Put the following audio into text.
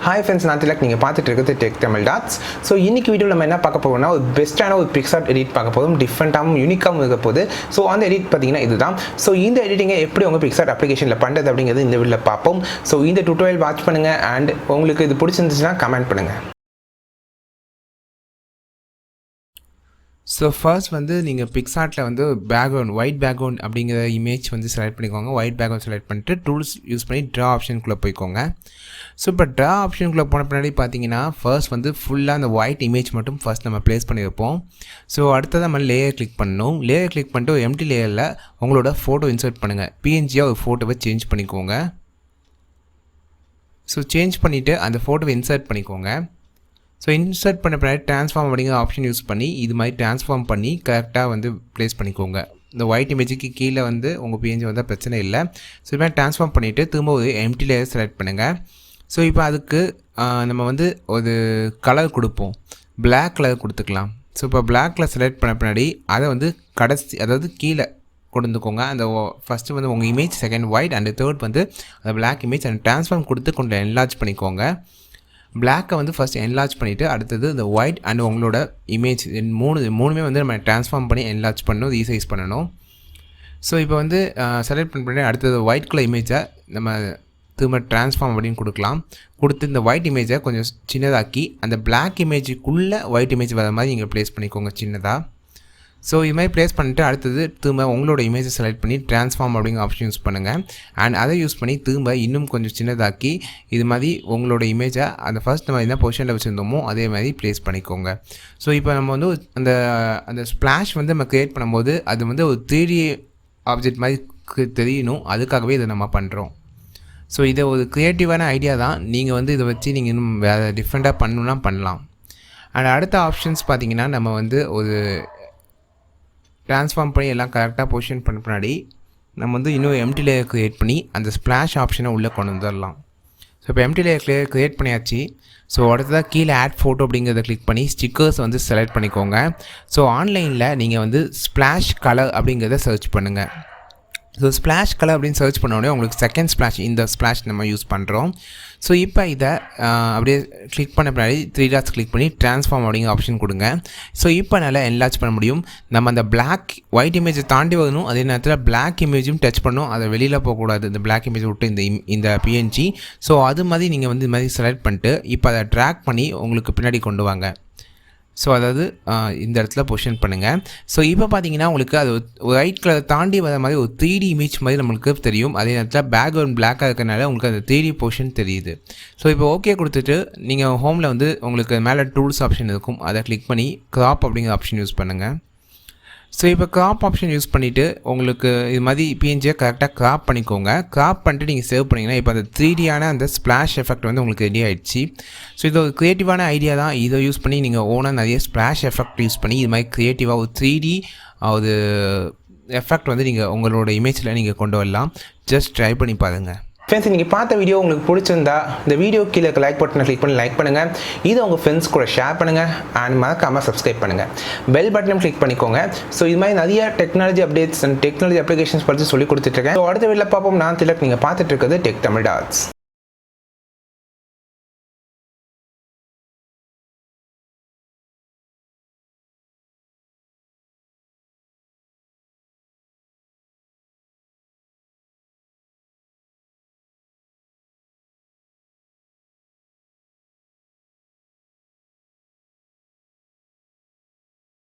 Hi friends, நான் திலக். நீங்கள் பார்த்துட்டு இருக்கிறது டெக் தமிழ் டாட்ஸ். ஸோ இன்னைக்கு வீடியோவில் நம்ம என்ன பார்க்க போகிறோம்னா ஒரு பெஸ்ட்டான ஒரு PicsArt எடிட் பார்க்க போதும். டிஃப்ரெண்ட்டாகவும் யூனிக்காகவும் இருக்க போகுது. ஸோ அந்த எடிட் பார்த்தீங்கன்னா இதுதான். ஸோ இந்த எடிட்டிங்கை எப்படி உங்கள் PicsArt அப்ளிகேஷனில் பண்ணுறது அப்படிங்கிறது இந்த வீடியோவில் பார்ப்போம். ஸோ இந்த டுட்டோரியல் வாட்ச் பண்ணுங்கள் அண்ட் உங்களுக்கு இது பிடிச்சிருந்துச்சுன்னா கமெண்ட் பண்ணுங்கள். ஸோ ஃபர்ஸ்ட் வந்து நீங்கள் பிக்ஸார்ட்டில் வந்து பேக்ரவுண்ட் ஒயிட் பேக்ரவுண்ட் அப்படிங்கிற இமேஜ் வந்து செலக்ட் பண்ணிக்கோங்க. ஒயிட் பேக்ரவுண்ட் செலக்ட் பண்ணிட்டு டூல்ஸ் யூஸ் பண்ணி ட்ரா ஆப்ஷனுக்குள்ளே போய்க்கோங்க. ஸோ இப்போ ட்ரா ஆப்ஷனுக்குள்ளே போன பின்னாடி பார்த்தீங்கன்னா ஃபர்ஸ்ட் வந்து ஃபுல்லாக அந்த ஒயிட் இமேஜ் மட்டும் ஃபர்ஸ்ட் நம்ம ப்ளேஸ் பண்ணி வைப்போம். ஸோ அடுத்ததாக நம்ம லேயர் கிளிக் பண்ணணும். லேயர் கிளிக் பண்ணிட்டு ஒரு எம்டி லேயரில் உங்களோட ஃபோட்டோ இன்சர்ட் பண்ணுங்கள். பிஎன்ஜியாக ஒரு ஃபோட்டோவை சேஞ்ச் பண்ணிக்கோங்க. ஸோ சேஞ்ச் பண்ணிவிட்டு அந்த ஃபோட்டோவை இன்சர்ட் பண்ணிக்கோங்க. ஸோ இன்சர்ட் பண்ண பின்னாடி ட்ரான்ஸ்ஃபார்ம் அப்படிங்கிற ஆப்ஷன் யூஸ் பண்ணி இது மாதிரி ட்ரான்ஸ்ஃபார்ம் பண்ணி கரெக்டாக வந்து ப்ளேஸ் பண்ணிக்கோங்க. இந்த ஒயிட் இமேஜுக்கு கீழே வந்து உங்கள் பிஎன்ஜி வந்தால் பிரச்சனை இல்லை. ஸோ இது மாதிரி ட்ரான்ஸ்ஃபார்ம் பண்ணிவிட்டு திரும்ப ஒரு எம்டி லேயர் செலக்ட் பண்ணுங்கள். ஸோ இப்போ அதுக்கு நம்ம வந்து ஒரு கலர் கொடுப்போம். பிளாக் கலர் கொடுத்துக்கலாம். ஸோ இப்போ பிளாக் கலர் செலக்ட் பண்ண பின்னாடி அதை வந்து கடைசி அதாவது கீழே கொடுத்துக்கோங்க. அந்த ஃபஸ்ட்டு வந்து உங்கள் image, second white and third வந்து அந்த பிளாக் இமேஜ் அண்ட் ட்ரான்ஸ்ஃபார்ம் கொடுத்து கொஞ்சம் என்லார்ஜ் பண்ணிக்கோங்க. பிளாக்கை வந்து ஃபஸ்ட் என்லார்ஜ் பண்ணிவிட்டு அடுத்தது இந்த ஒயிட் அண்ட் உங்களோட இமேஜ் மூணுமே வந்து நம்ம ட்ரான்ஸ்ஃபார்ம் பண்ணி என்லார்ஜ் பண்ணணும், ரீசைஸ் பண்ணணும். ஸோ இப்போ வந்து செலக்ட் பண்ணி அடுத்தது ஒயிட் கலர் இமேஜை நம்ம திரும்ப ட்ரான்ஸ்ஃபார்ம் அப்படின்னு கொடுக்கலாம். கொடுத்து இந்த ஒயிட் இமேஜை கொஞ்சம் சின்னதாக்கி அந்த பிளாக் இமேஜுக்குள்ளே ஒயிட் இமேஜ் வர மாதிரி நீங்கள் ப்ளேஸ் பண்ணிக்கோங்க சின்னதாக. ஸோ இது மாதிரி ப்ளேஸ் பண்ணிவிட்டு அடுத்தது திரும்ப உங்களோட இமேஜை செலக்ட் பண்ணி ட்ரான்ஸ்ஃபார்ம் அப்படிங்கிற ஆப்ஷன் யூஸ் பண்ணுங்கள். அண்ட் அதை யூஸ் பண்ணி திரும்ப இன்னும் கொஞ்சம் சின்னதாக்கி இது மாதிரி உங்களோட இமேஜை அந்த ஃபர்ஸ்ட் நம்ம என்ன பொசிஷனில் வச்சுருந்தோமோ அதே மாதிரி ப்ளேஸ் பண்ணிக்கோங்க. ஸோ இப்போ நம்ம வந்து அந்த ஸ்ப்ளாஷ் வந்து நம்ம க்ரியேட் பண்ணும்போது அது வந்து ஒரு 3D ஆப்ஜெக்ட் மாதிரி தெரியணும். அதுக்காகவே இதை நம்ம பண்ணுறோம். ஸோ இதை ஒரு க்ரியேட்டிவான ஐடியா தான். நீங்கள் வந்து இதை வச்சு நீங்கள் இன்னும் வேறு டிஃப்ரெண்ட்டாக பண்ணணுன்னா பண்ணலாம். அண்ட் அடுத்த ஆப்ஷன்ஸ் பார்த்திங்கன்னா நம்ம வந்து ஒரு ட்ரான்ஸ்ஃபார்ம் பண்ணி எல்லாம் கரெக்டாக பொசிஷன் பண்ண பின்னாடி நம்ம வந்து இன்னும் எம்டி லேயர் க்ரியேட் பண்ணி அந்த ஸ்ப்ளாஷ் ஆப்ஷனை உள்ளே கொண்டு வந்துடலாம். ஸோ இப்போ எம்டி லேயர் க்ரியேட் பண்ணியாச்சு. ஸோ அடுத்ததாக கீழே ஆட் ஃபோட்டோ அப்படிங்கிறத கிளிக் பண்ணி ஸ்டிக்கர்ஸ் வந்து செலக்ட் பண்ணிக்கோங்க. ஸோ ஆன்லைனில் நீங்கள் வந்து ஸ்ப்ளாஷ் கலர் அப்படிங்கிறத சர்ச் பண்ணுங்கள். ஸோ ஸ்ப்ளாஷ் கலர் அப்படின்னு சர்ச் பண்ணோடனே உங்களுக்கு செகண்ட் ஸ்ப்ளாஷ் இந்த ஸ்ப்ளாஷ் நம்ம யூஸ் பண்ணுறோம். ஸோ இப்போ இதை அப்படியே கிளிக் பண்ண பின்னாடி 3 டாட்ஸ் கிளிக் பண்ணி ட்ரான்ஸ்ஃபார்ம் அப்படிங்கிற ஆப்ஷன் கொடுங்க. ஸோ இப்போ நல்லா என்லார்ஜ் பண்ண முடியும். நம்ம அந்த பிளாக் ஒயிட் இமேஜை தாண்டி வரணும். அதே நேரத்தில் பிளாக் இமேஜும் டச் பண்ணணும். அதை வெளியில் போகக்கூடாது. இந்த பிளாக் இமேஜ் விட்டு இந்த பிஎன்ஜி. ஸோ அது மாதிரி நீங்கள் வந்து இது மாதிரி செலக்ட் பண்ணிட்டு இப்போ அதை ட்ராக் பண்ணி உங்களுக்கு பின்னாடி கொண்டு வாங்க. ஸோ அதாவது இந்த இடத்துல பொசிஷன் பண்ணுங்கள். ஸோ இப்போ பார்த்தீங்கன்னா உங்களுக்கு அது ஒயிட் கலர் தாண்டி வர மாதிரி ஒரு 3D இமேஜ் மாதிரி நம்மளுக்கு தெரியும். அதே நேரத்தில் பேக்ரவுண்ட் பிளாக்காக இருக்கிறனால உங்களுக்கு அந்த 3D பொசிஷன் தெரியுது. ஸோ இப்போ ஓகே கொடுத்துட்டு நீங்கள் ஹோமில் வந்து உங்களுக்கு மேலே டூல்ஸ் ஆப்ஷன் இருக்கும். அதை கிளிக் பண்ணி க்ராப் அப்படிங்கிற ஆப்ஷன் யூஸ் பண்ணுங்கள். ஸோ இப்போ க்ராப் ஆப்ஷன் யூஸ் பண்ணிவிட்டு உங்களுக்கு இது மாதிரி பிஎன்ஜியை கரெக்டாக க்ராப் பண்ணிக்கோங்க. க்ராப் பண்ணிட்டு நீங்கள் சேவ் பண்ணிங்கன்னா இப்போ அந்த 3Dயான அந்த ஸ்ப்ளாஷ் எஃபெக்ட் வந்து உங்களுக்கு ரெடி ஆகிடுச்சு. ஸோ இது ஒரு க்ரியேட்டிவான ஐடியா தான். இதை யூஸ் பண்ணி நீங்கள் ஓனாக நிறைய ஸ்ப்ளாஷ் எஃபெக்ட் யூஸ் பண்ணி இது மாதிரி க்ரியேட்டிவாக ஒரு 3D ஒரு எஃபெக்ட் வந்து நீங்கள் உங்களோட இமேஜில் நீங்கள் கொண்டு வரலாம். ஜஸ்ட் ட்ரை பண்ணி பாருங்கள். ஃப்ரெண்ட்ஸ், நீங்கள் பார்த்த வீடியோ உங்களுக்கு பிடிச்சிருந்தா இந்த வீடியோ கீழே லைக் பட்டனை கிளிக் பண்ணி லைக் பண்ணுங்கள். இதை உங்கள் ஃப்ரெண்ட்ஸ் கூட ஷேர் பண்ணுங்கள். அண்ட் மறக்காமல் சப்ஸ்கிரைப் பண்ணுங்கள். பெல் பட்டனும் கிளிக் பண்ணிக்கோங்க. ஸோ இது மாதிரி நிறைய technology updates and technology applications பற்றி சொல்லி கொடுத்துட்ருக்கேன். ஸோ அடுத்த வீடியோவில் பார்ப்போம். நான் திலக். நீங்கள் பார்த்துட்டு இருக்கிறது டெக் தமிழ் டாட்ஸ்.